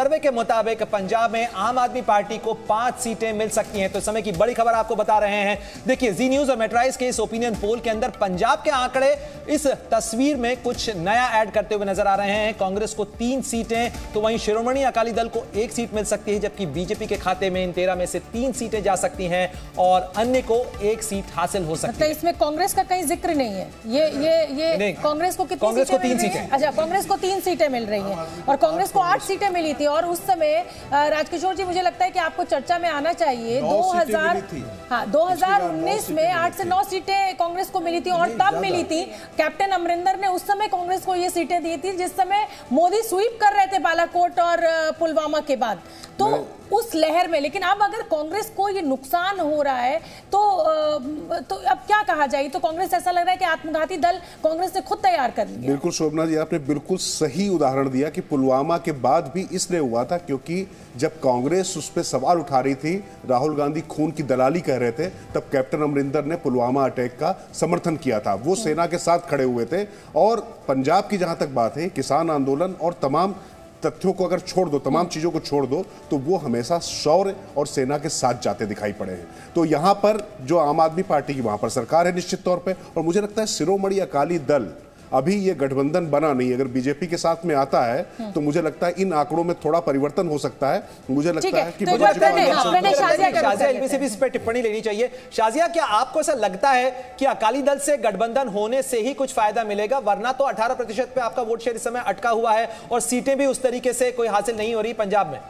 सर्वे के मुताबिक पंजाब में आम आदमी पार्टी को 5 सीटें मिल सकती हैं। तो समय की बड़ी खबर आपको बता रहे हैं। देखिए, जी न्यूज और मेट्राइज के इस ओपिनियन पोल के अंदर पंजाब के आंकड़े इस तस्वीर में कुछ नया ऐड करते हुए नजर आ रहे हैं। कांग्रेस को 3 सीटें, तो वहीं शिरोमणि अकाली दल को 1 सीट मिल सकती है, जबकि बीजेपी के खाते में इन 13 में से 3 सीटें जा सकती हैं और अन्य को 1 सीट हासिल हो सकती है। इसमें कांग्रेस का कहीं जिक्र नहीं है। ये कांग्रेस को कितनी कांग्रेस को 3 सीटें। अच्छा, कांग्रेस को 3 सीटें मिल रही हैं और कांग्रेस को 8 सीटें मिली थी। और उस समय राजकिशोर जी, मुझे लगता है कि आपको चर्चा में आना चाहिए। 2019 में 8 से 9 सीटें कांग्रेस को मिली थी और तब मिली थी कैप्टन अमरिंदर ने उस समय कांग्रेस को ये सीटें दी थी जिस समय मोदी स्वीप कर रहे थे बालाकोट और पुलवामा के बाद, तो उस लहर में। लेकिन अब अगर कांग्रेस को ये नुकसान हो रहा है तो अब क्या कहा जाए। तो कांग्रेस, ऐसा लग रहा है कि आत्मघाती दल कांग्रेस ने खुद तैयार कर लिया। बिल्कुल शोभना जी, आपने बिल्कुल सही उदाहरण दिया कि पुलवामा के बाद भी इसलिए हुआ था क्योंकि जब कांग्रेस उस पर सवाल उठा रही थी, राहुल गांधी खून की दलाली कह रहे थे, तब कैप्टन अमरिंदर ने पुलवामा अटैक का समर्थन किया था। वो सेना के साथ खड़े हुए थे। और पंजाब की जहां तक बात है, किसान आंदोलन और तमाम तथ्यों को अगर छोड़ दो, तमाम चीजों को छोड़ दो, तो वो हमेशा शौर्य और सेना के साथ जाते दिखाई पड़े हैं। तो यहां पर जो आम आदमी पार्टी की वहां पर सरकार है निश्चित तौर पे, और मुझे लगता है शिरोमणि अकाली दल अभी ये गठबंधन बना नहीं, अगर बीजेपी के साथ में आता है तो मुझे लगता है इन आंकड़ों में थोड़ा परिवर्तन हो सकता है। मुझे लगता है कि शाजिया इल्मी से भी इस पर टिप्पणी लेनी चाहिए। शाजिया, क्या आपको ऐसा लगता है कि अकाली दल से गठबंधन होने से ही कुछ फायदा मिलेगा, वरना तो 18% पे आपका वोट शेयर इस समय अटका हुआ है और सीटें भी उस तरीके से कोई हासिल नहीं हो रही पंजाब में?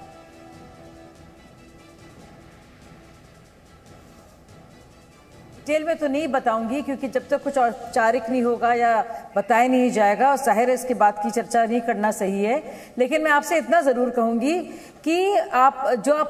डिटेल में तो नहीं बताऊंगी क्योंकि जब तक कुछ औपचारिक नहीं होगा या बताया नहीं जाएगा, और जाहिर है इसके बात की चर्चा नहीं करना सही है। लेकिन मैं आपसे इतना जरूर कहूंगी कि आप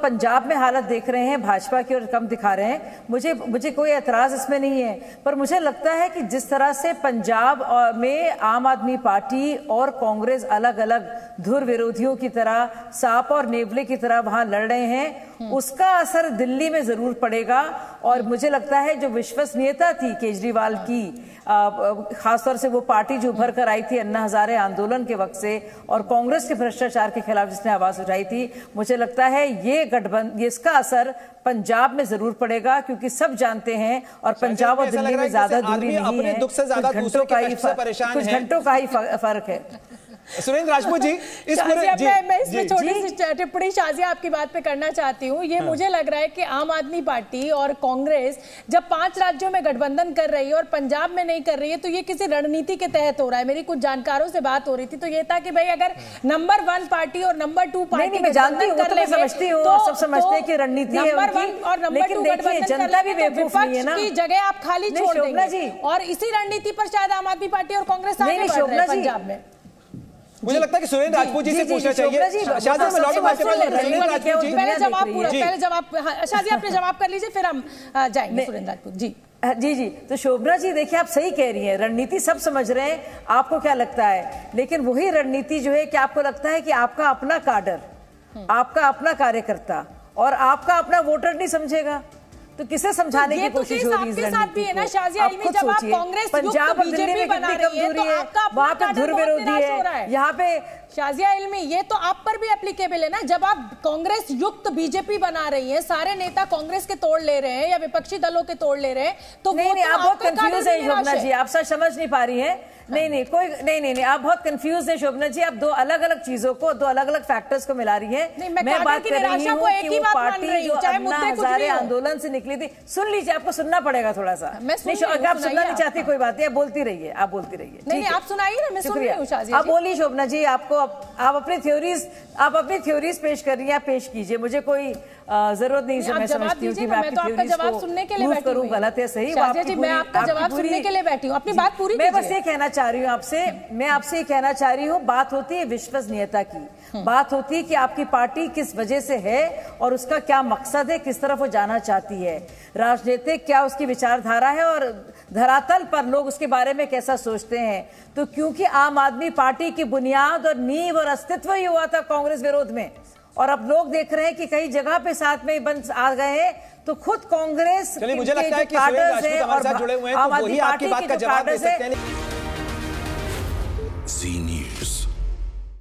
पंजाब में हालत देख रहे हैं, भाजपा की ओर कम दिखा रहे हैं, मुझे कोई एतराज इसमें नहीं है। पर मुझे लगता है कि जिस तरह से पंजाब में आम आदमी पार्टी और कांग्रेस अलग अलग धुर विरोधियों की तरह, सांप और नेवले की तरह वहां लड़ रहे हैं, उसका असर दिल्ली में जरूर पड़ेगा। और मुझे लगता है जो विश्वसनीयता थी केजरीवाल की, खासतौर से वो पार्टी जो उभर कर आई थी अन्ना हजारे आंदोलन के वक्त से, और कांग्रेस के भ्रष्टाचार के खिलाफ जिसने आवाज उठाई थी, मुझे लगता है ये गठबंधन, इसका असर पंजाब में जरूर पड़ेगा। क्योंकि सब जानते हैं, और पंजाब और दिल्ली में ज्यादा दूरी नहीं है, कुछ घंटों का ही फर्क है। सुरेंद्र राजपूत जी, मैं इसमें छोटी सी टिप्पणी शाजिया आपकी बात पे करना चाहती हूँ। ये मुझे लग रहा है कि आम आदमी पार्टी और कांग्रेस जब 5 राज्यों में गठबंधन कर रही है और पंजाब में नहीं कर रही है, तो ये किसी रणनीति के तहत हो रहा है। मेरी कुछ जानकारों से बात हो रही थी, तो ये था कि भाई अगर नंबर 1 पार्टी और नंबर 2 पार्टी मैं जानती हूँ, तो समझती हूँ, सब समझते हैं कि रणनीति है नंबर 1 और नंबर 2 गठबंधन जनता भी बेवकूफ नहीं है ना, की जगह आप खाली छोड़ देंगे। और इसी रणनीति पर शायद आम आदमी पार्टी और कांग्रेस आगे बढ़ रहे हैं पंजाब में। मुझे लगता है कि सुरेंद्र राजपूत जी से पूछना चाहिए। पहले जवाब शाजिया आपने जवाब कर लीजिए, फिर हम जाएंगे सुरेंद्र राजपूत जी। जी तो शोभना जी, देखिए आप सही कह रही हैं, रणनीति सब समझ रहे हैं, आपको क्या लगता है, लेकिन वही रणनीति जो है कि आपको लगता है कि आपका अपना काडर, आपका अपना कार्यकर्ता और आपका अपना वोटर नहीं समझेगा, तो किसे समझाने की कोशिश हो रही है? साथ भी है ना शाजिया इल्मी, जब आप कांग्रेस पंजाब और दिल्ली में कितनी कमजोरी है, वहां पे धुर विरोधी है, यहाँ पे शाजिया इल्मी, ये तो आप पर भी एप्लीकेबल है ना। जब आप कांग्रेस युक्त बीजेपी बना रही है, सारे नेता कांग्रेस के तोड़ ले रहे हैं या विपक्षी दलों के तोड़ ले रहे हैं, तो नहीं, आप बहुत कंफ्यूज है शोभना जी, आप सच समझ नहीं पा रही है। नहीं, आप बहुत कंफ्यूज है शोभना जी, आप दो अलग अलग चीजों को, दो अलग अलग फैक्टर्स को मिला रही है। मैं बात कर रही हूँ कि वो पार्टी जो अन्ना हजारे आंदोलन से निकली थी, सुन लीजिए, आपको सुनना पड़ेगा थोड़ा सा। अगर आप सुनना नहीं चाहती कोई बात नहीं, आप बोलती रहिए, आप बोलती रहिए। नहीं, आप सुनाइए ना, मैं सुन रही हूँ शाजिया। आप बोलिए शोभना जी, आप अपनी थ्योरीज पेश कर रही हैं, पेश कीजिए, मुझे कोई जरूरत नहीं है। मैं समझती हूँ कि मैं आपकी थ्योरीज को प्रूव करूँ गलत है सही, मैं आपका जवाब सुनने के लिए बैठी हूँ, अपनी बात पूरी कीजिए। मैं बस ये कहना चाह रही हूँ आपसे, मैं आपसे ये कहना चाह रही हूँ, बात होती है विश्वसनीयता की, बात होती है कि आपकी पार्टी किस वजह से है और उसका क्या मकसद है, किस तरफ वो जाना चाहती है, राजनीतिक क्या उसकी विचारधारा है और धरातल पर लोग उसके बारे में कैसा सोचते हैं। तो क्योंकि आम आदमी पार्टी की बुनियाद और नींव और अस्तित्व ही हुआ था कांग्रेस विरोध में, और अब लोग देख रहे हैं कि कई जगह पे साथ में बंद आ गए हैं, तो खुद कांग्रेस के मुझे लगता है कि काडर्स हैं और जुड़े हुए हैं, तो वही आपकी बात का जवाब दे सकते हैं।